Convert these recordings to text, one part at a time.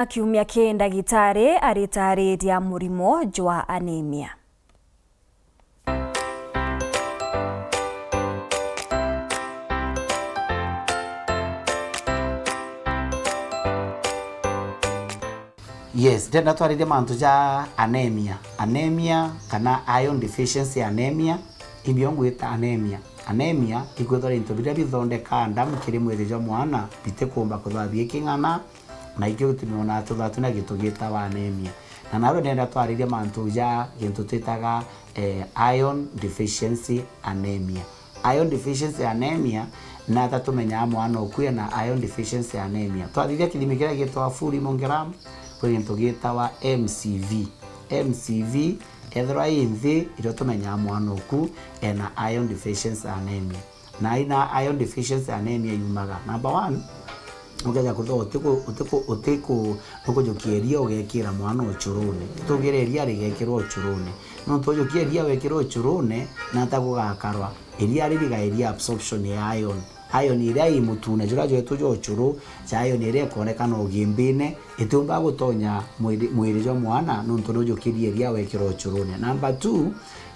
Kiumia ki ndagitari aritariria murimo jwa anemia. Yes, ndenda twarire mantu ja anemia. Anemia kana iron deficiency anemia ibyo ngwita anemia. Anemia igwethora into biria bithondeka ndamu kiri mwiri jwa mwana bite kumba kuthathie king'ana na ikyo tumiona tuthatu na gitugita wa anemia. Na nawe ndenda twarire mantu ja gintu twitaga iron deficiency anemia. Iron deficiency anemia na tatumenya mwana okuya na iron deficiency anemia. Twathithia kithimi kiria gitwa full hemogram kuri gintu gitawa MCV. MCV ethera inthi irio tumenya mwana oku ena iron deficiency anemia. Na ina iron deficiency anemia yumaga number 1 ugeja kutho utiko nukujukiria ugekira mwana uchurune tugireria rigekirwo uchurune no tujukiria wekirwo uchurune na tagugakarwa iria ririga absorption ya iron. Iron iria imutune jura jwetu jo uchuru cha iron iria konekana ugimbine itumba gutonya mwiri jo mwana no tujukiria iria wekirwo uchurune. Number 2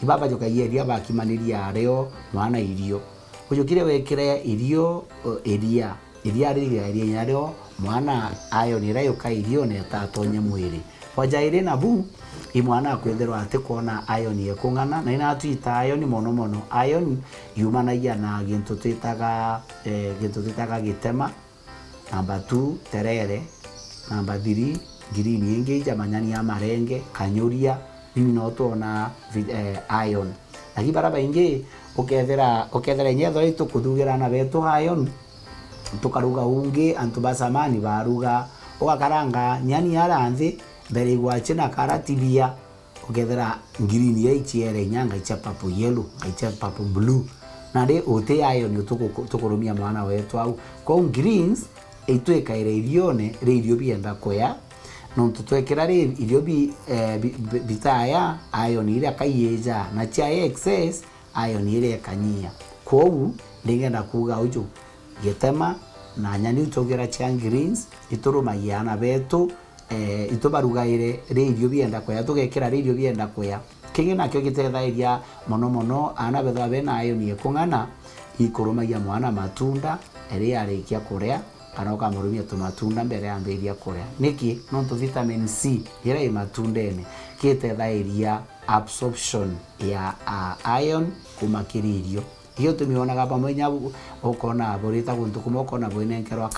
ibaba jukairia bakimaniria areo mwana irio ujukire wekire irio iria ririga rĩo mwana iron ira yuka irio ne tatonye mwiri wajaire na bu imwana akwetherwa ate kuona iron yekung'ana na ina twita iron mono iron yumanagia na gintu twitaga gitema. Number 2 terere. Number 3 green ingi jamanyani ya marenge kanyuria nini no tuona iron lakini baraba ingi ukethera nyetho itu kuthugira na betu iron tukaruga ungi antu basamani baruga ugakaranga nyani yaranthi mbere igwache na karatibia ukethera green ya ichiere nyanga icha papo yellow icha papo blue na de ote iron tukurumia mwana wetu au kwa greens itweka irione irio bienda koya no tutwekera irio bitaya iron ile kayeja na cha excess iron ile kanyia kwa ndingenda kuga uju gitema na nyani utogera cha greens iturumagia na betu itubarugaire irio bienda koya tugekera irio bienda koya kingi nakyo gitethairia mono ana betha bena iron yekung'ana ikurumagia mwana matunda eri arikia kuria kana ukamurumia tumatunda mbere ambiria kuria niki no tu vitamin C ira matundene kitethairia absorption ya iron kumakiririo hiyo tumeona pamoja ukona borita kuntu kumokona bwenenkerwa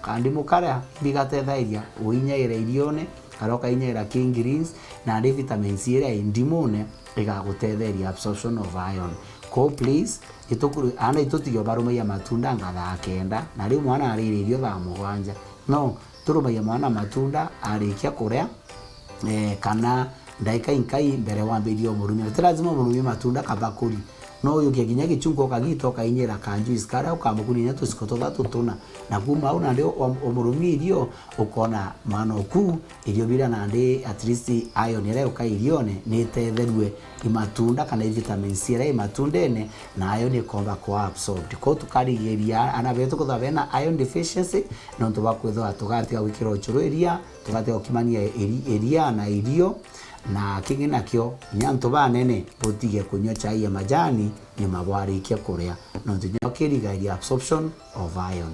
kandimu kara bigatethairia uinyaira irione karoka inyaira king greens na vitamin C ira indimune igagutetheria absorption of iron. Ko please itukuru ana itutiyo barumaya matunda ngatha kenda na riu mwana ariririo tha mugwanja no turumaya mwana matunda arikia kuria kana ndaika inkai mbere wambirio murumia lazima murumia matunda kabakuri no yuke ginya gichungo kagito kainyera kanjuice kara ukamukurinya tusikoto tuna na kuma au ndio umurumirio ukona mwana oku irio bira na ndi at least iron ire ukairione ni tetherwe imatunda kana vitamin C ire imatundene na iron ikomba kwa absorbed ko tukarigeria ana betu kuthabena iron deficiency no tubakwetho tugatia wikira uchururia tugatia ukimania eria na irio na kingi nakyo nyanto banene botige kunywa chai ya majani ni mabwarikia kuria no tunyo kiriga absorption of iron.